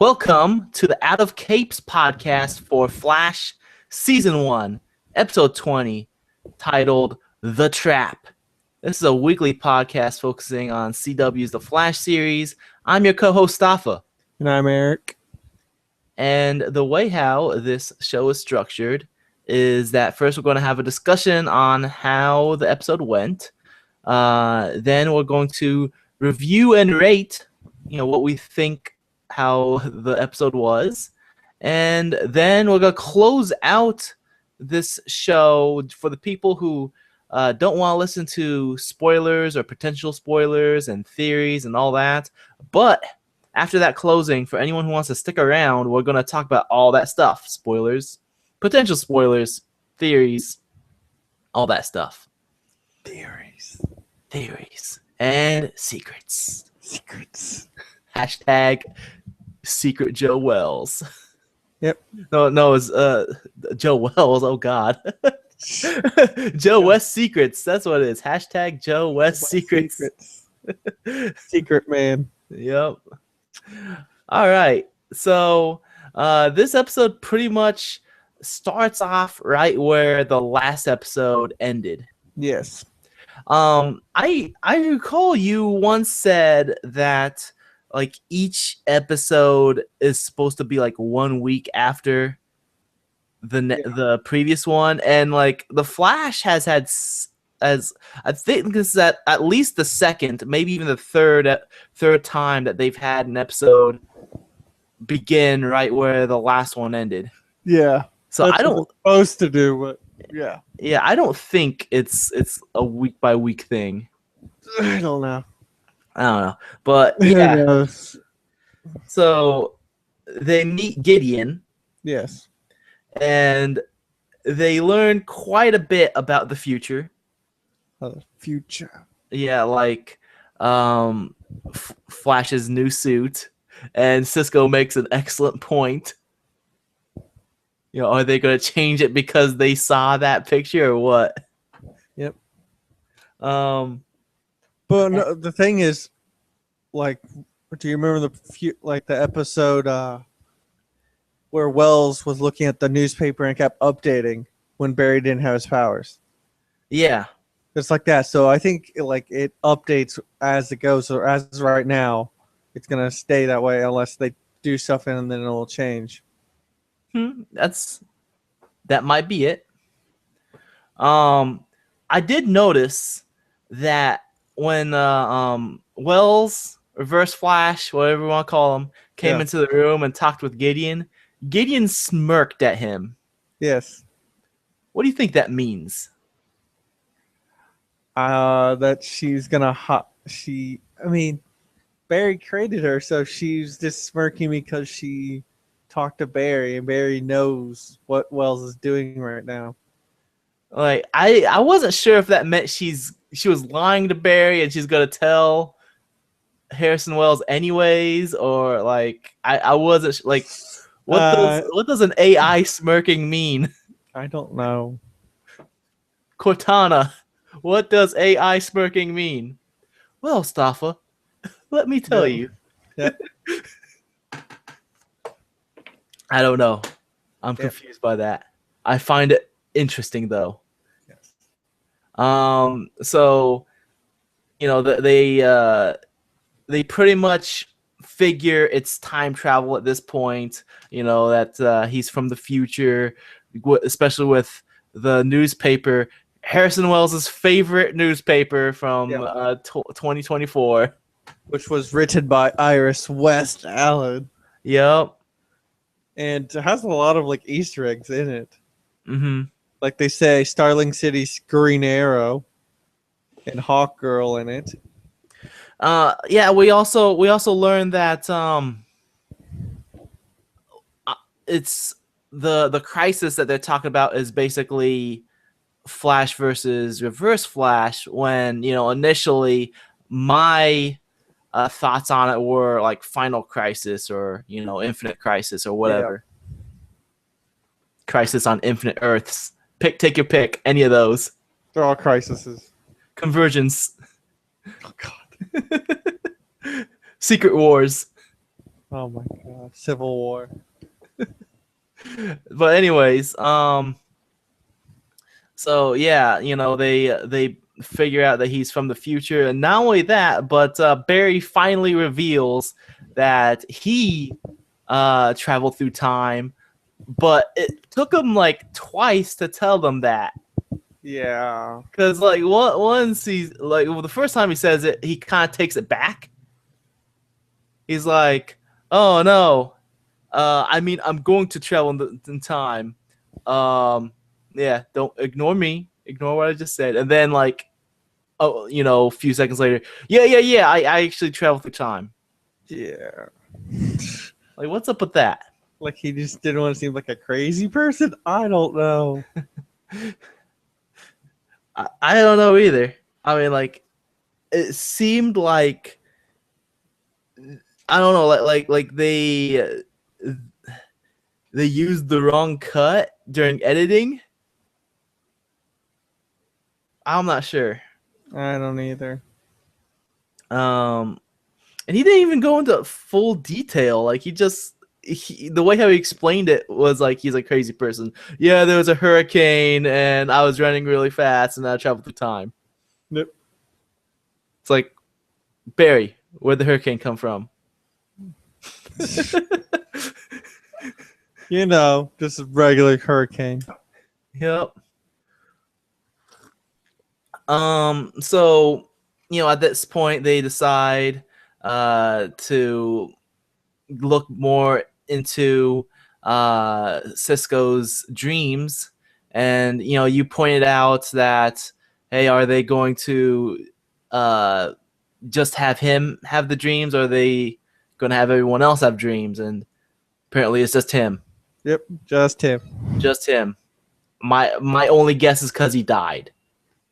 Welcome to the Out of Capes podcast for Flash Season 1, Episode 20, titled The Trap. This is a weekly podcast focusing on CW's The Flash series. I'm your co-host, Stafa. And I'm Eric. And the way how this show is structured is that first we're going to have a discussion on how the episode went. Then we're going to review and rate, what we think how the episode was, and then we're gonna close out this show for the people who don't want to listen to spoilers or potential spoilers and theories and all that. But after that closing, for anyone who wants to stick around, we're gonna talk about all that stuff: spoilers, potential spoilers, theories, all that stuff. Theories, and secrets. Hashtag Secret Joe Wells. Yep. No, it's Joe Wells. Oh God. Joe West Secrets. That's what it is. Hashtag Joe West Secrets. Secret man. Yep. All right. So this episode pretty much starts off right where the last episode ended. Yes. I recall you once said that like each episode is supposed to be like 1 week after the previous one, and like the Flash has had, as I think this is at least the second, maybe even the third time that they've had an episode begin right where the last one ended. Yeah. So That's I don't what it's supposed to do, but yeah. Yeah, I don't think it's a week by week thing. I don't know. But yeah. Who knows? So they meet Gideon. Yes. And they learn quite a bit about the future. Future. Yeah, like Flash's new suit. And Cisco makes an excellent point. Are they going to change it because they saw that picture or what? Yep. But no, the thing is, like, do you remember the episode where Wells was looking at the newspaper and kept updating when Barry didn't have his powers? Yeah. It's like that. So I think it updates as it goes. So as right now, it's gonna stay that way unless they do stuff and then it'll change. That might be it. I did notice that when Wells, Reverse Flash, whatever you want to call him, came into the room and talked with Gideon, Gideon smirked at him. Yes. What do you think that means? That she's gonna Barry created her, so she's just smirking because she talked to Barry, and Barry knows what Wells is doing right now. Like I wasn't sure if that meant she was lying to Barry and she's gonna tell Harrison Wells anyways, or like I wasn't like what does an AI smirking mean? I don't know. Cortana, what does AI smirking mean? Well, Staffa, let me tell you. Yep. I don't know. I'm confused by that. I find it interesting though. Yes. So, they pretty much figure it's time travel at this point. That he's from the future, especially with the newspaper, Harrison Wells' favorite newspaper from 2024, which was written by Iris West Allen. Yep. And it has a lot of Easter eggs in it. Mm-hmm. Like they say, Starling City's Green Arrow and Hawk Girl in it. We also learned that it's the crisis that they're talking about is basically Flash versus Reverse Flash. When initially my thoughts on it were like Final Crisis or Infinite Crisis or whatever. Yeah. Crisis on Infinite Earths. Take your pick. Any of those. They're all crises. Convergence. Oh God. Secret Wars. Oh my god, Civil War. But anyways, so yeah, they figure out that he's from the future, and not only that, but Barry finally reveals that he traveled through time, but it took him like twice to tell them that. Yeah. Because like once he's like, well, the first time he says it, he kind of takes it back. He's like, "Oh no, I mean, I'm going to travel in time. Yeah, don't ignore me. Ignore what I just said." And then like, oh, a few seconds later, yeah. I actually travel through time. Yeah. Like, what's up with that? Like he just didn't want to seem like a crazy person. I don't know. I don't know either. I mean, like, it seemed like I don't know, like they used the wrong cut during editing. I'm not sure. I don't either. Um, and he didn't even go into full detail. Like the way how he explained it was like he's a crazy person. Yeah, there was a hurricane and I was running really fast and I traveled through time. Yep. It's like, Barry, where'd the hurricane come from? Just a regular hurricane. Yep. So at this point they decide to look more into Cisco's dreams, and you pointed out that, hey, are they going to just have him have the dreams, or are they going to have everyone else have dreams? And apparently it's just him. Yep, just him. Just him. My only guess is because he died.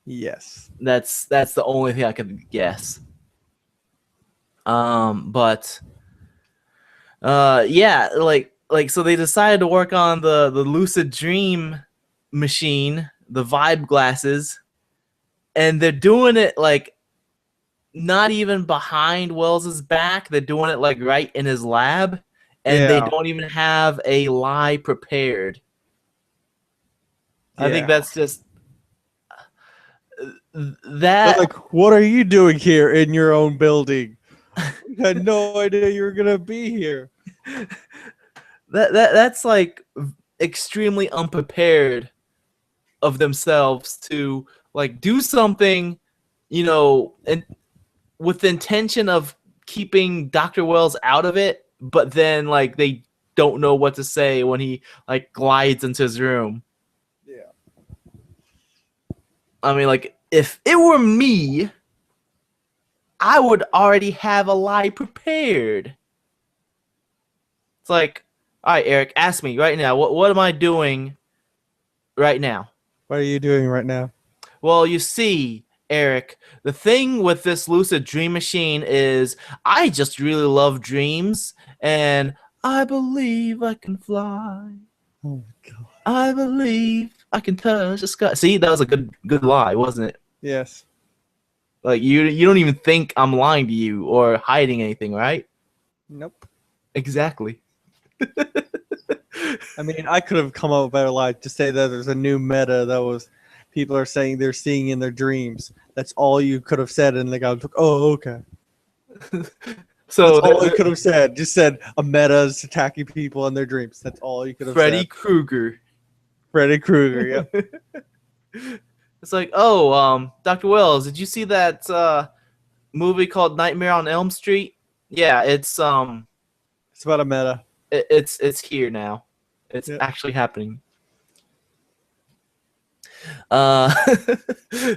Yes. That's the only thing I could guess. But yeah, like so they decided to work on the lucid dream machine, the vibe glasses, and they're doing it like not even behind Wells's back. They're doing it like right in his lab, and they don't even have a lie prepared. I think that's just that. They're like, what are you doing here in your own building? We had no idea you were gonna be here. That's like extremely unprepared of themselves to like do something, and with the intention of keeping Dr. Wells out of it, but then like they don't know what to say when he like glides into his room. Yeah. I mean, like, if it were me, I would already have a lie prepared. It's like, all right, Eric, ask me right now. What am I doing right now? What are you doing right now? Well, you see, Eric, the thing with this lucid dream machine is I just really love dreams, and I believe I can fly. Oh my god. I believe I can touch the sky. See, that was a good lie, wasn't it? Yes. Like you don't even think I'm lying to you or hiding anything, right? Nope. Exactly. I mean, I could have come up with a better lie to say that there's a new meta that was people are saying they're seeing in their dreams. That's all you could have said, and the guy was like, "Oh, okay." So that's all you could have said. Just said a meta is attacking people in their dreams. That's all you could have Freddy said. Krueger. Freddy Krueger. Yeah. It's like, oh, Dr. Wells, did you see that movie called Nightmare on Elm Street? Yeah, it's about a meta. It's here now. It's actually happening.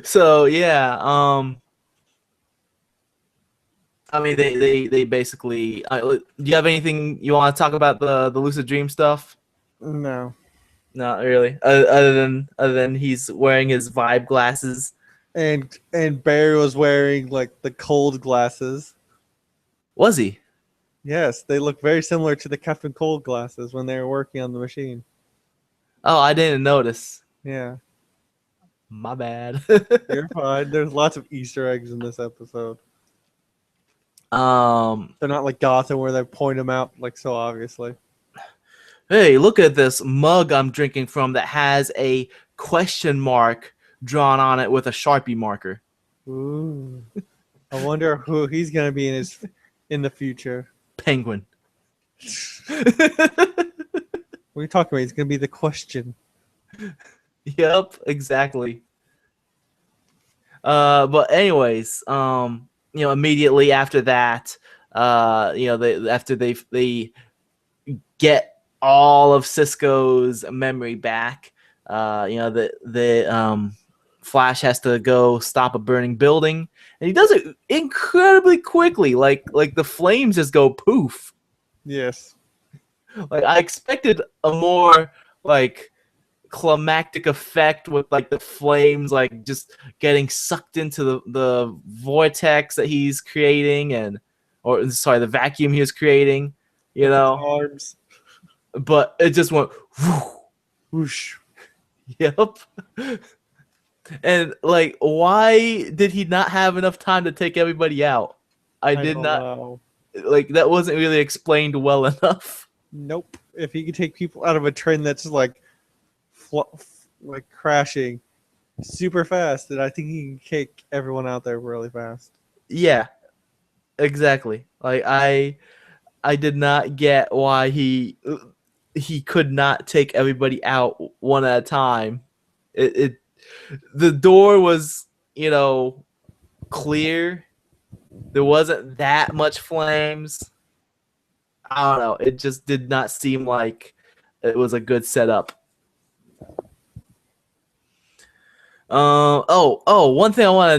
So yeah, I mean they basically. Do you have anything you want to talk about the lucid dream stuff? No. Not really. Other than he's wearing his vibe glasses. And Barry was wearing like the cold glasses. Was he? Yes, they look very similar to the Captain Cold glasses when they were working on the machine. Oh, I didn't notice. Yeah. My bad. You're fine. There's lots of Easter eggs in this episode. They're not like Gotham where they point them out like so obviously. Hey, look at this mug I'm drinking from that has a question mark drawn on it with a Sharpie marker. Ooh. I wonder who he's gonna be in the future. Penguin. What are you talking about? He's gonna be the question. Yep, exactly. But anyways, immediately after that, after they get all of Cisco's memory back, the Flash has to go stop a burning building, and he does it incredibly quickly. Like the flames just go poof. Yes. Like I expected a more like climactic effect with like the flames like just getting sucked into the vortex that he's creating the vacuum he was creating, With his arms. but it just went Whoosh. yep. And like why did he not have enough time to take everybody out? I did don't not know. like that wasn't really explained well enough. Nope. If he could take people out of a train that's like crashing super fast, then I think he can kick everyone out there really fast. Yeah, exactly. Like I did not get why he could not take everybody out one at a time. It the door was, clear. There wasn't that much flames. I don't know. It just did not seem like it was a good setup. One thing I want to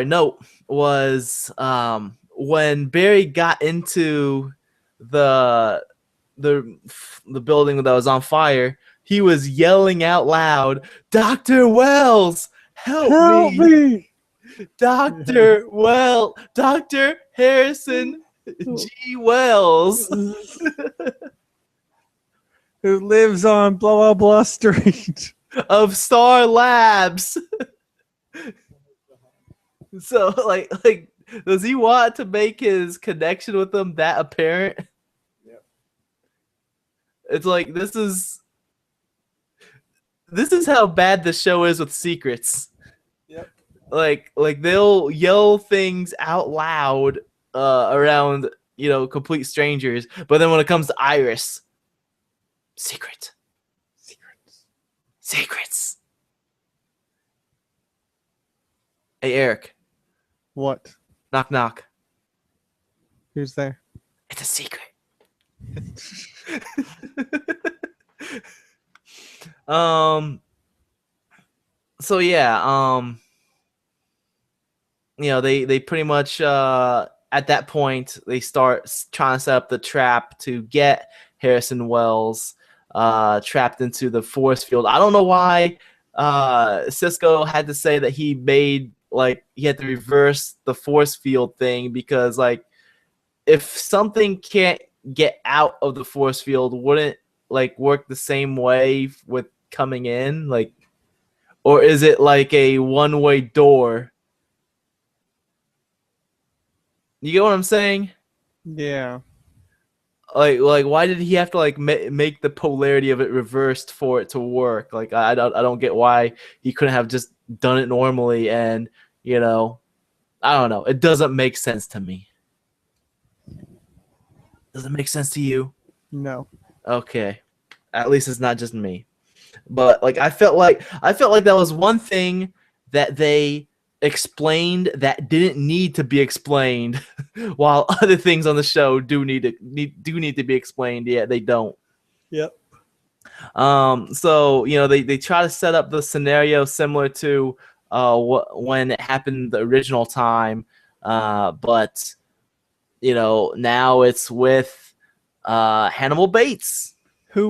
note was when Barry got into the the building that was on fire, he was yelling out loud, "Dr. Wells, help me! Dr. Dr. Harrison G. Wells." Who lives on blah blah blah street. Of Star Labs. So like does he want to make his connection with them that apparent? Yep. It's like this is how bad the show is with secrets. Yep. Like they'll yell things out loud around, complete strangers, but then when it comes to Iris, secrets. Hey Eric. What? Knock knock. Who's there? It's a secret. So yeah, they pretty much at that point they start trying to set up the trap to get Harrison Wells trapped into the force field. I don't know why Cisco had to say that he had to reverse the force field thing, because like if something can't get out of the force field, wouldn't like work the same way with coming in, like, or is it like a one-way door? You get what I'm saying? Yeah. Like why did he have to like make the polarity of it reversed for it to work? Like I don't get why he couldn't have just done it normally. And I don't know, it doesn't make sense to me. Does it make sense to you? No. Okay, at least it's not just me. But like I felt like that was one thing that they explained that didn't need to be explained, while other things on the show do need to be explained. Yeah, they don't. Yep. So they try to set up the scenario similar to when it happened the original time, but now it's with Hannibal Bates.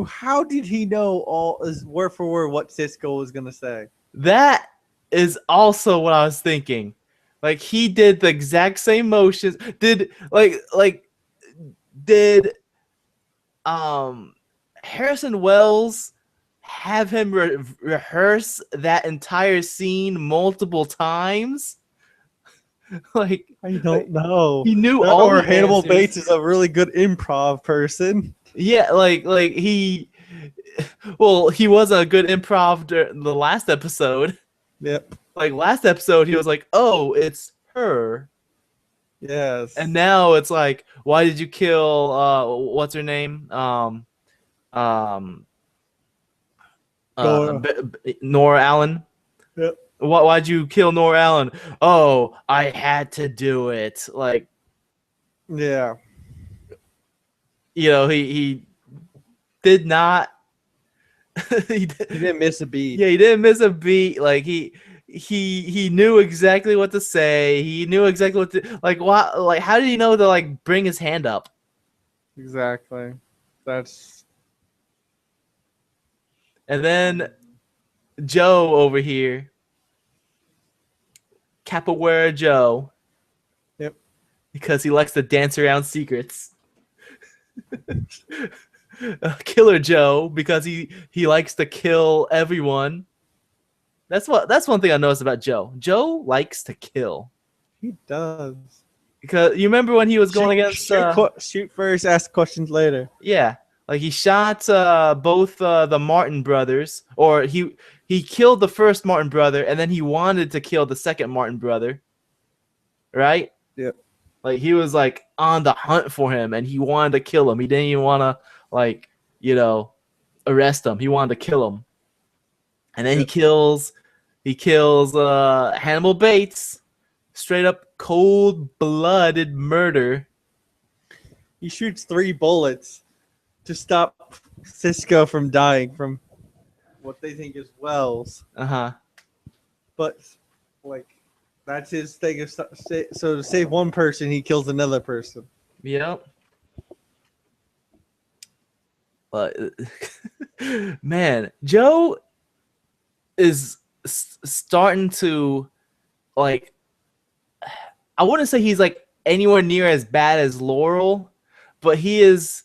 How did he know all is word for word what Cisco was gonna say? That is also what I was thinking. Like he did the exact same motions. Did Harrison Wells have him rehearse that entire scene multiple times? Like, I don't know. he knew That all or the Hannibal answers. Bates is a really good improv person. Yeah, like he. Well, he was a good improv the last episode. Yep. Like last episode, he was like, "Oh, it's her," and Yes. now it's like, "Why did you kill? What's her name? Um, Nora. Nora Allen. Yep. Why'd you kill Nora Allen? Oh, I had to do it. Like, Yeah. he did not. he, He didn't miss a beat. yeah, he didn't miss a beat. Like he knew exactly what to say. He knew exactly what to like. Why? Like, how did he know to like bring his hand up? Exactly. That's And then Joe over here, Capoeira Joe, yep. because he likes to dance around secrets. Killer Joe, because he likes to kill everyone. That's one thing I noticed about Joe. Joe likes to kill. He does. Because you remember when he was going against shoot first, ask questions later. yeah, like he shot both the Martin brothers, or he killed the first Martin brother, and then he wanted to kill the second Martin brother, right? Yep. Like he was like on the hunt for him, and he wanted to kill him. He didn't even want to like arrest him. He wanted to kill him, and then Yep. he kills Hannibal Bates, straight up cold-blooded murder. He shoots 3 bullets to stop Cisco from dying from what they think is Wells. But like that's his thing. So to save one person, he kills another person. Yep. But man, Joe is starting to like. I wouldn't say he's like anywhere near as bad as Laurel, but he is.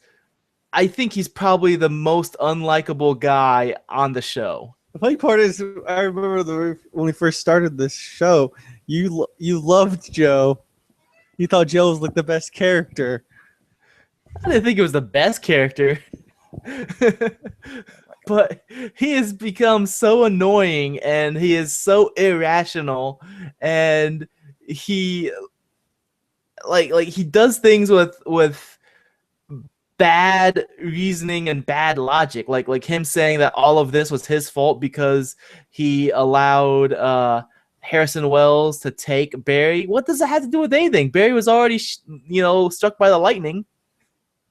I think he's probably the most unlikable guy on the show. The funny part is, I remember when we first started this show, you loved Joe. You thought Joe was like the best character. I didn't think it was the best character. But he has become so annoying, and he is so irrational, and he like he does things with bad reasoning and bad logic, like him saying that all of this was his fault because he allowed Harrison Wells to take Barry. What does that have to do with anything? Barry was already struck by the lightning.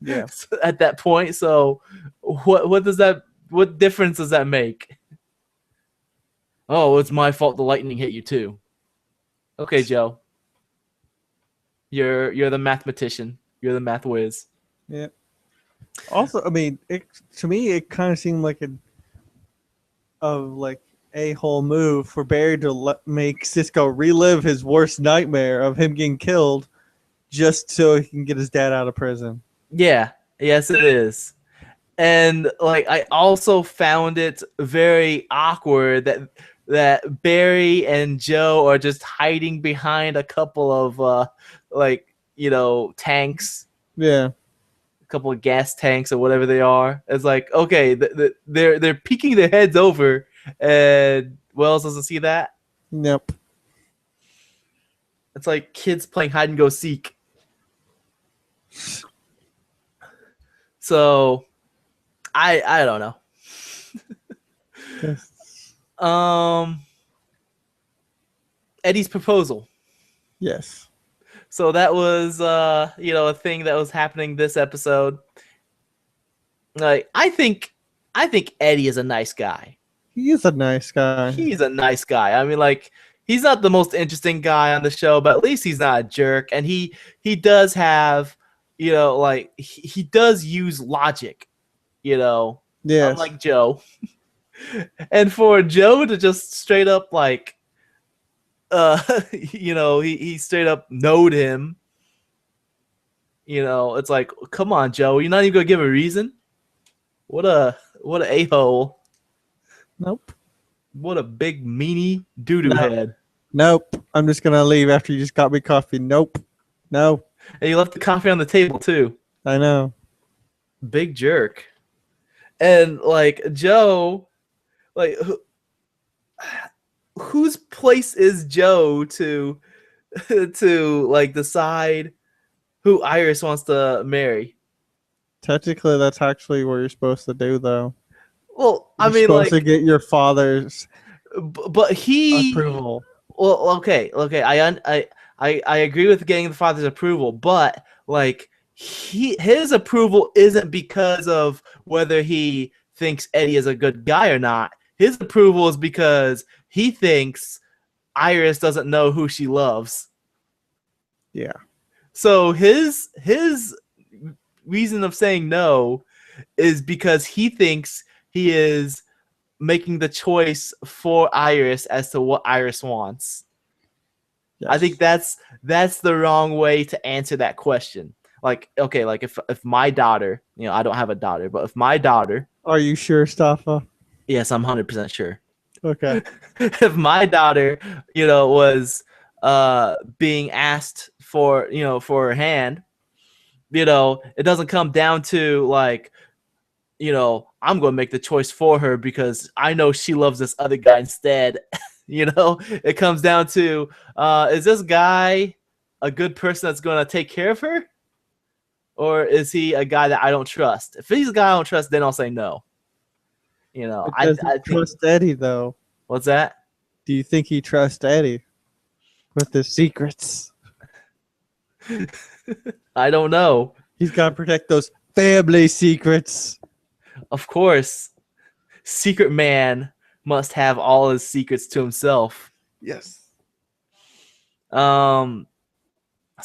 Yeah. At that point, so what difference does that make? Oh, it's my fault the lightning hit you too. Okay, Joe. You're the mathematician. You're the math whiz. Yeah. Also, I mean, to me, it kind of seemed like a whole move for Barry to make Cisco relive his worst nightmare of him getting killed, just so he can get his dad out of prison. Yeah. Yes, it is. And like I also found it very awkward that Barry and Joe are just hiding behind a couple of tanks. Yeah. A couple of gas tanks or whatever they are. It's like, okay, they're peeking their heads over, and Wells doesn't see that. Nope. It's like kids playing hide and go seek. So I don't know. Eddie's proposal. Yes. So that was a thing that was happening this episode. Like I think Eddie is a nice guy. He is a nice guy. He's a nice guy. I mean, like, he's not the most interesting guy on the show, but at least he's not a jerk. And he does have, he does use logic, Yes. unlike Joe. And for Joe to just straight up like, he straight up knowed him. It's like, come on, Joe, you're not even gonna give a reason. What a a-hole. Nope. What a big meanie doo-doo head. Nope. I'm just gonna leave after you just got me coffee. Nope. No. And you left the coffee on the table too. I know. Big jerk. And like Joe, like whose place is Joe to to like decide who Iris wants to marry? Technically, that's actually what you're supposed to do, though. Well, I You're mean, supposed to like, get your father's but he. approval. Well, okay. I agree with getting the father's approval, but like his approval isn't because of whether he thinks Eddie is a good guy or not. His approval is because he thinks Iris doesn't know who she loves. Yeah. So his reason of saying no is because he thinks he is making the choice for Iris as to what Iris wants. Yes. I think that's the wrong way to answer that question. Like, okay, like if my daughter, I don't have a daughter, but if my daughter, Are you sure, Staffa? yes, I'm 100% sure. Okay. If my daughter, was being asked for, for her hand, it doesn't come down to like, I'm going to make the choice for her because I know she loves this other guy instead. It comes down to, is this guy a good person that's going to take care of her? Or is he a guy that I don't trust? If he's a guy I don't trust, then I'll say no. Does he I think, trust Eddie, though? what's that? Do you think he trusts Eddie with his secrets? I don't know. He's got to protect those family secrets. Of course, Secret Man must have all his secrets to himself. Yes. So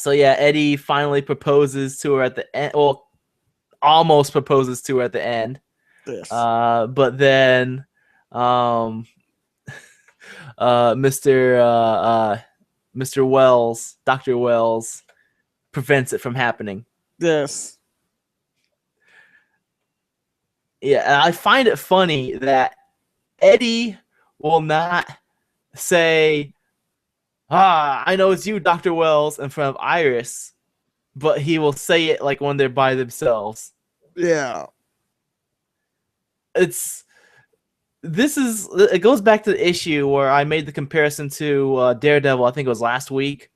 yeah, Eddie finally proposes to her at the end. Well, almost proposes to her at the end. Yes. But then, Mr. Wells, Dr. Wells, prevents it from happening. Yes. Yeah, and I find it funny that Eddie will not say, I know it's you, Dr. Wells, in front of Iris, but he will say it like when they're by themselves. Yeah. It goes back to the issue where I made the comparison to Daredevil. I think it was last week,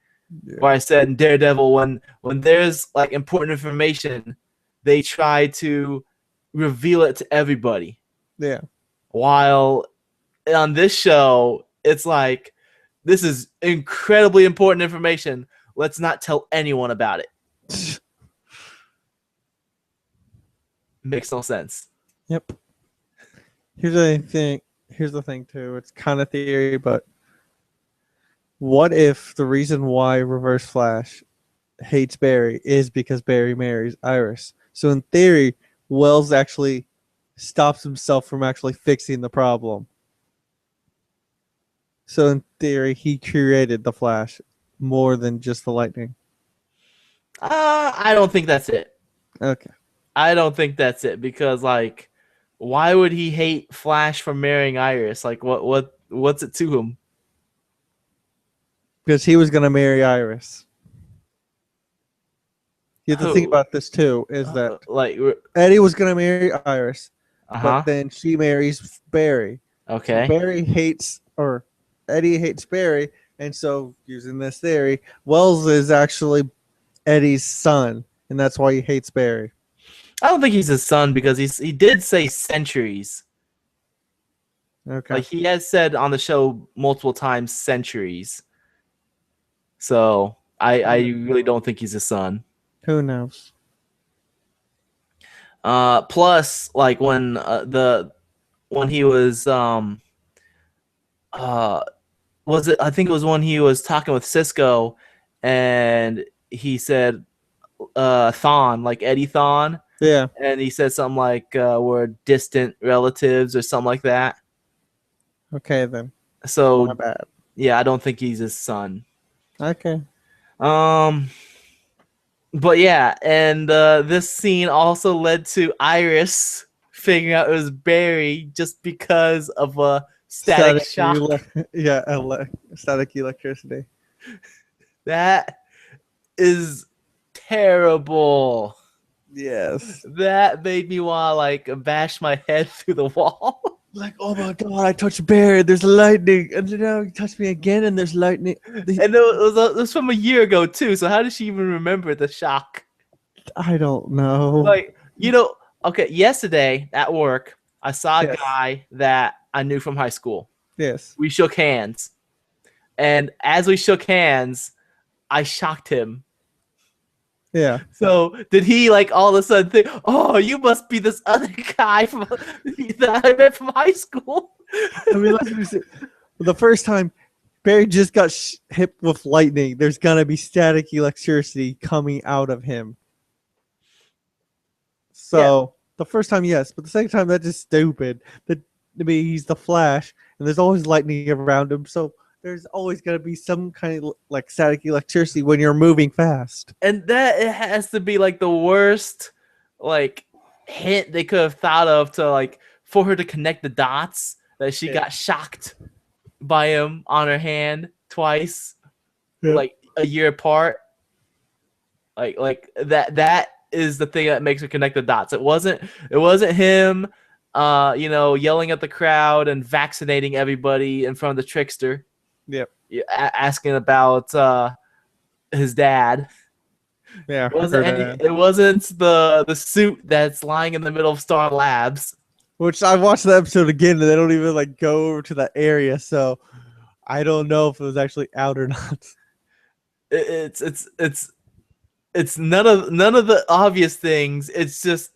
where I said in Daredevil, when there's like important information, they try to reveal it to everybody. Yeah. While on this show, it's like, this is incredibly important information. Let's not tell anyone about it. Makes no sense. Yep. Here's the thing too. It's kind of theory, but what if the reason why Reverse Flash hates Barry is because Barry marries Iris? So in theory, Wells actually stops himself from actually fixing the problem. So in theory, he created the Flash more than just the lightning. I don't think that's it. Okay. I don't think that's it because, like, why would he hate Flash for marrying Iris? Like, what's it to him? Because he was going to marry Iris. You have to think about this too, is that like Eddie was going to marry Iris, uh-huh. but then she marries Barry. Okay. So Eddie hates Barry, and so using this theory, Wells is actually Eddie's son, and that's why he hates Barry. I don't think he's his son because he did say centuries. Okay. Like, he has said on the show multiple times centuries. So I really don't think he's his son. Who knows? Plus, like when he was was it? I think it was when he was talking with Cisco, and he said Thawne, like Eddie Thawne. Yeah. And he said something like we're distant relatives or something like that. Okay then. So my bad. Yeah, I don't think he's his son. Okay. But yeah, and this scene also led to Iris figuring out it was Barry just because of a static shock. Static electricity. That is terrible. Yes. That made me want to like bash my head through the wall. Like, oh my god, I touched Barry, there's lightning. And then now you touch me again and there's lightning. And it was from a year ago too. So how did she even remember the shock? I don't know. Like, okay, yesterday at work, I saw a guy that I knew from high school. Yes. We shook hands. And as we shook hands, I shocked him. Yeah. So did he like all of a sudden think, oh, you must be this other guy from that I met from high school? I mean, the first time Barry just got hit with lightning, there's gonna be static electricity coming out of him. So the first time, yes, but the second time, that's just stupid. I mean, he's the Flash, and there's always lightning around him, so there's always gonna be some kind of like static electricity when you're moving fast. And that it has to be like the worst like hint they could have thought of to like for her to connect the dots that she got shocked by him on her hand twice, like a year apart. Like that is the thing that makes her connect the dots. It wasn't him yelling at the crowd and vaccinating everybody in front of the trickster. Yep. Asking about his dad. Yeah. It wasn't the suit that's lying in the middle of Star Labs. Which I watched the episode again, and they don't even like go over to that area, so I don't know if it was actually out or not. It's none of the obvious things. It's just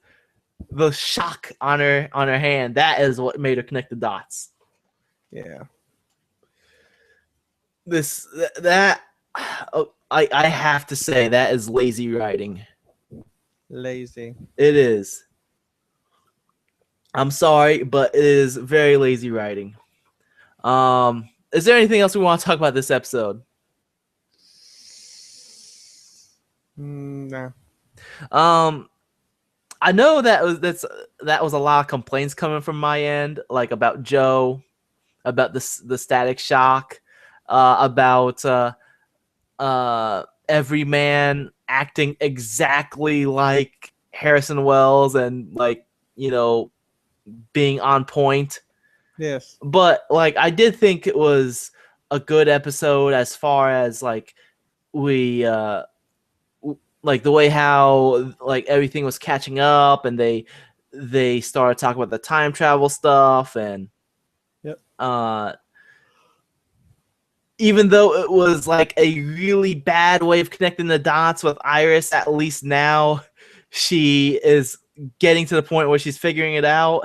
the shock on her hand. That is what made her connect the dots. Yeah. I have to say that is lazy writing. Lazy. It is. I'm sorry, but it is very lazy writing. Is there anything else we want to talk about this episode? No. I know that was a lot of complaints coming from my end, like about Joe, about the static shock, about every man acting exactly like Harrison Wells and like being on point. Yes. But like I did think it was a good episode as far as like we like the way how like everything was catching up and they started talking about the time travel stuff and even though it was like a really bad way of connecting the dots with Iris, at least now she is getting to the point where she's figuring it out.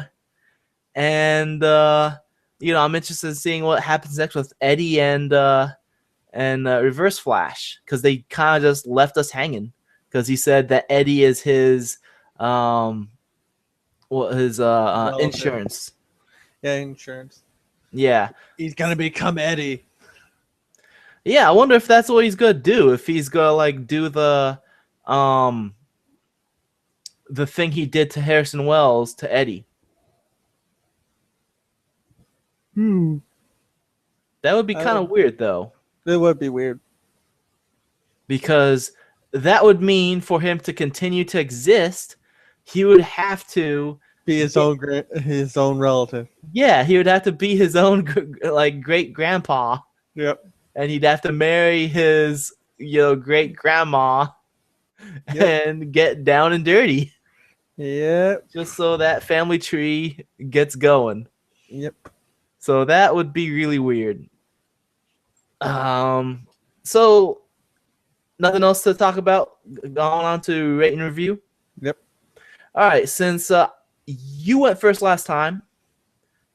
And I'm interested in seeing what happens next with Eddie and Reverse Flash, because they kind of just left us hanging. Because he said that Eddie is his insurance. Yeah, insurance. Yeah, he's gonna become Eddie. Yeah, I wonder if that's what he's gonna do. If he's gonna like do the thing he did to Harrison Wells to Eddie. That would be kind of weird, though. It would be weird. Because that would mean for him to continue to exist, he would have to be his own relative. Yeah, he would have to be his own like great grandpa. Yep. And he'd have to marry his great grandma and get down and dirty. Yep. Just so that family tree gets going. Yep. So that would be really weird. So nothing else to talk about? Going on to rate and review? Yep. All right, since you went first last time,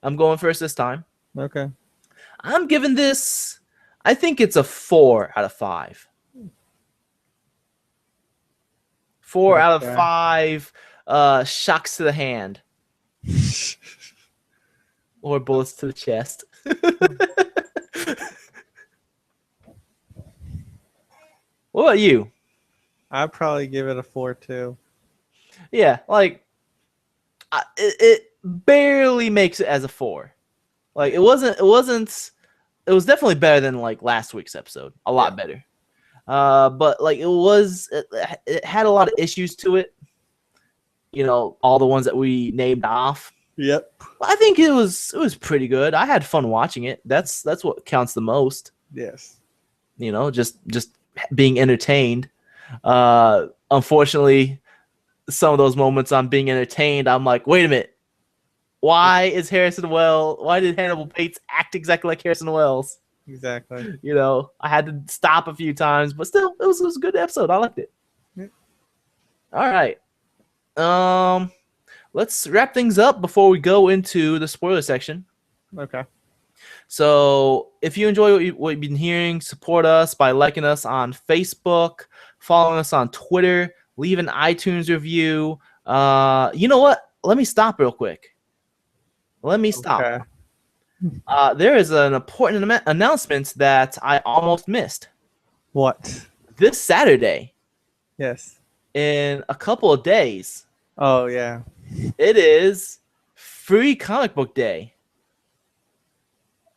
I'm going first this time. Okay. I'm giving this, I think it's a 4 out of 5. 4 out of 5 shocks to the hand. Or bullets to the chest. What about you? I'd probably give it a 4 too. Yeah, like it barely makes it as a 4. Like it wasn't. It was definitely better than like last week's episode. A lot better. But like it had a lot of issues to it. All the ones that we named off. Yep. I think it was pretty good. I had fun watching it. That's what counts the most. Yes. Just being entertained. Unfortunately, some of those moments I'm being entertained, I'm like, wait a minute. Why did Hannibal Bates act exactly like Harrison Wells? Exactly. I had to stop a few times, but still, it was a good episode. I liked it. Yeah. All right. Let's wrap things up before we go into the spoiler section. Okay. So if you enjoy what you've been hearing, support us by liking us on Facebook, following us on Twitter, leave an iTunes review. You know what? Let me stop real quick. Okay. There is an important announcement that I almost missed. What? This Saturday, Yes. in a couple of days, Oh yeah. it is Free Comic Book Day.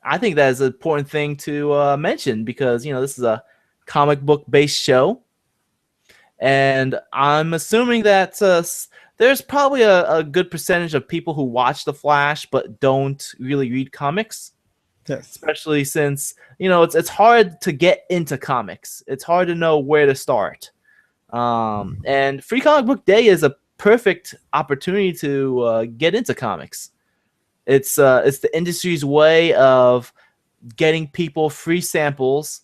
I think that is an important thing to mention because, this is a comic book based show. And I'm assuming that there's probably a good percentage of people who watch The Flash but don't really read comics. Yes. Especially since, it's hard to get into comics. It's hard to know where to start. And Free Comic Book Day is a perfect opportunity to get into comics. It's the industry's way of getting people free samples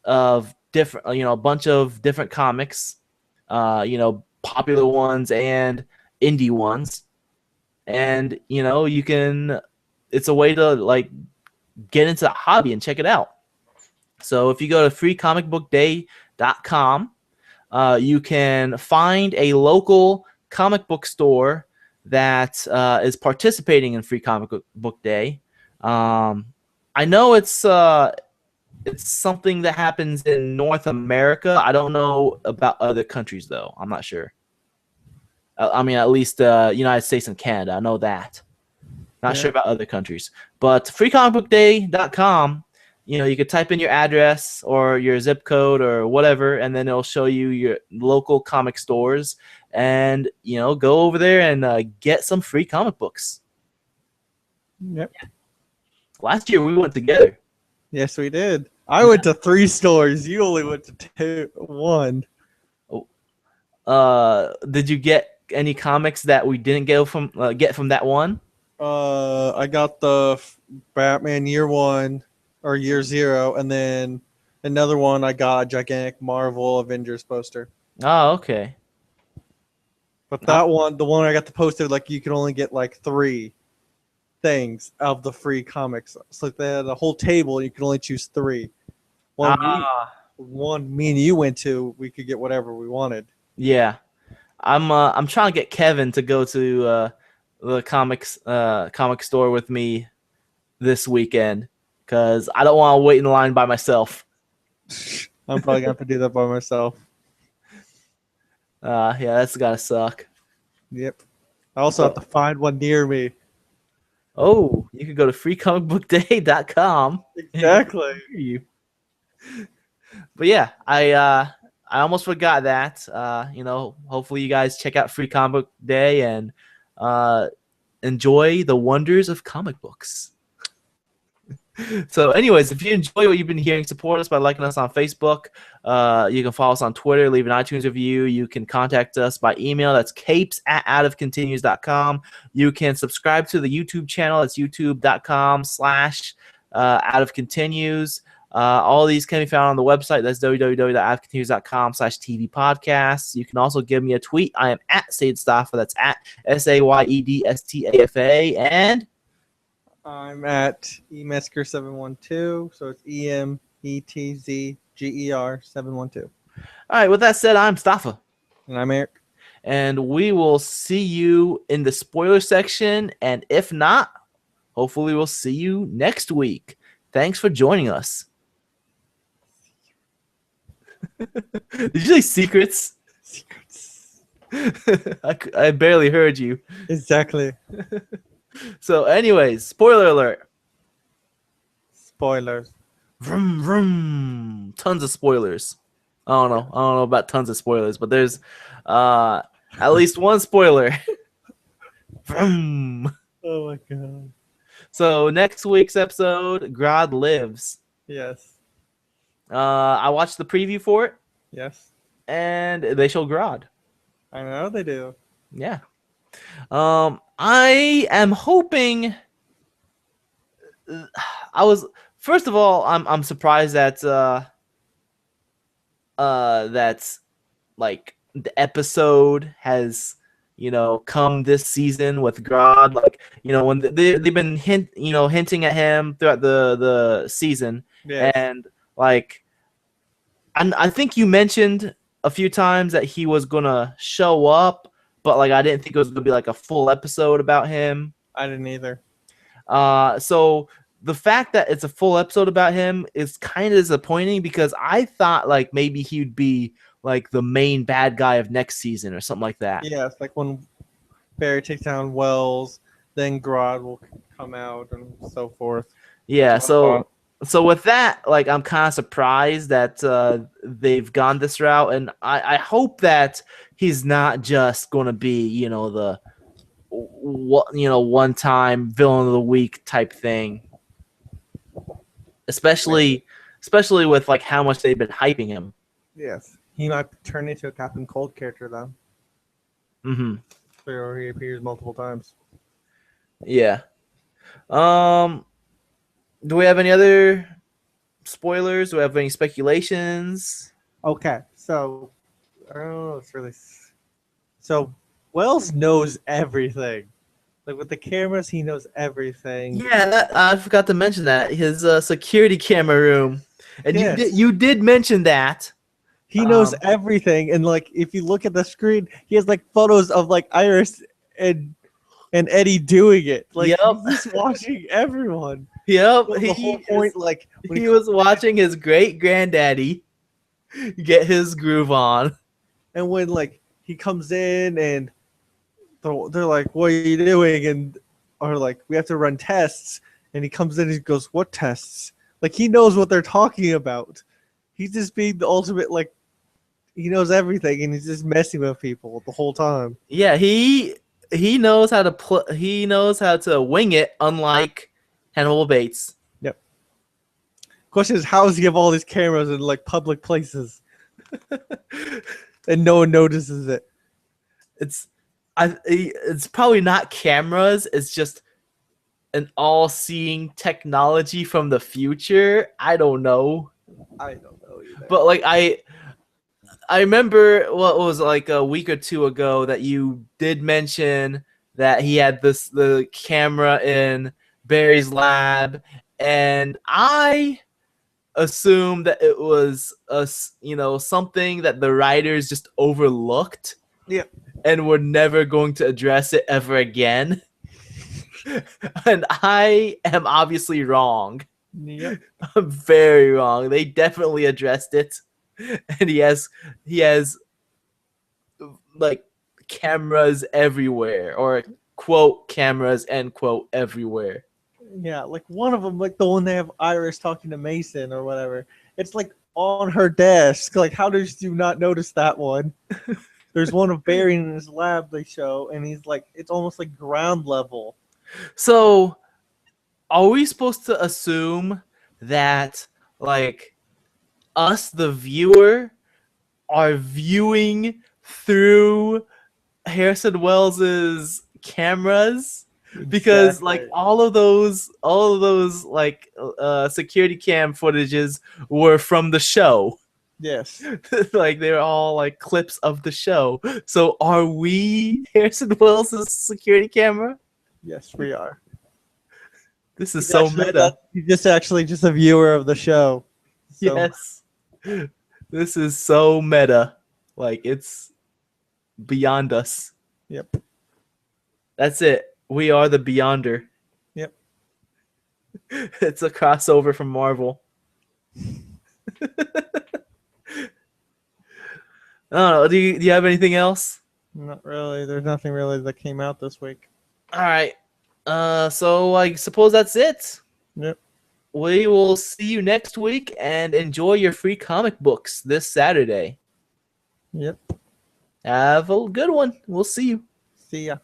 of different, a bunch of different comics, popular ones and indie ones, and it's a way to like get into the hobby and check it out. So if you go to freecomicbookday.com, you can find a local comic book store that is participating in Free Comic Book Day. I know it's something that happens in North America. I don't know about other countries though. I'm not sure. I mean, at least United States and Canada. I know that. Not sure about other countries. But freecomicbookday.com, you could type in your address or your zip code or whatever, and then it'll show you your local comic stores. And, go over there and get some free comic books. Yep. Last year we went together. Yes, we did. I went to 3 stores. You only went to 1. Did you get any comics that we didn't get from that one? I got the Batman Year 1 or Year 0, and then another one I got a gigantic Marvel Avengers poster. Oh, okay. But that one, the one I got the poster, like you can only get like 3 things of the free comics. So they had a whole table, and you can only choose 3. One me and you went to, we could get whatever we wanted. Yeah, I'm trying to get Kevin to go to the comic store with me this weekend because I don't want to wait in line by myself. I'm probably gonna have to do that by myself. Yeah, that's gotta suck. Yep. I also have to find one near me. Oh, you could go to freecomicbookday.com. Exactly. But yeah, I almost forgot that. Hopefully you guys check out Free Comic Book Day and enjoy the wonders of comic books. So anyways, if you enjoy what you've been hearing, support us by liking us on Facebook. You can follow us on Twitter, leave an iTunes review. You can contact us by email. That's capes@outofcontinues.com. You can subscribe to the YouTube channel. That's youtube.com/outofcontinues. All of these can be found on the website. That's www.outofcontinues.com/TV podcasts. You can also give me a tweet. I am at Saydstafa. That's at SAYEDSTAFA. And I'm at emetzger712, so it's EMETZGER712. all right, with that said, I'm Stafa. And I'm Eric. And we will see you in the spoiler section. And if not, hopefully we'll see you next week. Thanks for joining us. Did you say secrets? Secrets. I barely heard you. Exactly. So anyways, spoiler alert. Spoilers. Vroom, vroom. Tons of spoilers. I don't know. I don't know about tons of spoilers, but there's at least one spoiler. Vroom. Oh my god. So next week's episode, Grodd lives. Yes. I watched the preview for it, Yes. and they show Grodd. I know they do. Yeah. I am hoping. I was first of all, I'm surprised that that's like the episode has come this season with Grodd. Like when they've been hinting at him throughout the season, Yes. and like I think you mentioned a few times that he was gonna show up, but like I didn't think it was gonna be like a full episode about him. I didn't either. So the fact that it's a full episode about him is kind of disappointing because I thought like maybe he'd be like the main bad guy of next season or something like that. Yeah, it's like when Barry takes down Wells, then Grodd will come out and so forth. Yeah, That's fun. so with that, like I'm kind of surprised that they've gone this route, and I hope that he's not just going to be the one time villain of the week type thing. Especially with like how much they've been hyping him. Yes. He might turn into a Captain Cold character though. Mm-hmm. Where he appears multiple times. Yeah. Do we have any other spoilers? Do we have any speculations? Okay, so I don't know. It's really so Wells knows everything. Like with the cameras, he knows everything. Yeah, I forgot to mention that his security camera room, and Yes. you did mention that He knows everything, and like if you look at the screen, he has like photos of like Iris and Eddie doing it. Like Yep. he's just watching everyone. Yep, The whole point, like when he was watching his great granddaddy get his groove on. and when like he comes in and they're like, "What are you doing?" and or like, "We have to run tests." And he comes in and he goes, "What tests?" Like he knows what they're talking about. He's just being the ultimate like he knows everything and he's just messing with people the whole time. Yeah, he knows how to he knows how to wing it, unlike Hannibal Bates. Yep. Question is, how does he have all these cameras in like public places, and no one notices it? It's probably not cameras. It's just an all-seeing technology from the future. I don't know. I don't know either. But like I remember what was like a week or two ago that you did mention that he had the camera in Barry's lab, and I assumed that it was something that the writers just overlooked. Yep. And were never going to address it ever again. And I am obviously wrong. Yep. I'm very wrong. They definitely addressed it. And he has like cameras everywhere, or quote cameras end quote everywhere. Yeah, like one of them, like the one they have Iris talking to Mason or whatever. It's like on her desk. Like, how did you not notice that one? There's one of Barry in his lab they show, and he's like, it's almost like ground level. So, are we supposed to assume that, like, us, the viewer, are viewing through Harrison Wells's cameras? Because Exactly. like all of those like security cam footages were from the show. Yes. Like they're all like clips of the show. So are we Harrison Wells' security camera? Yes, we are. This is so meta. He's just actually just a viewer of the show. So, Yes. This is so meta. Like it's beyond us. Yep. That's it. We are the Beyonder. Yep. It's a crossover from Marvel. I don't know. Do you have anything else? Not really. There's nothing really that came out this week. All right. So I suppose that's it. Yep. we will see you next week and enjoy your free comic books this Saturday. Yep. Have a good one. We'll see you. See ya.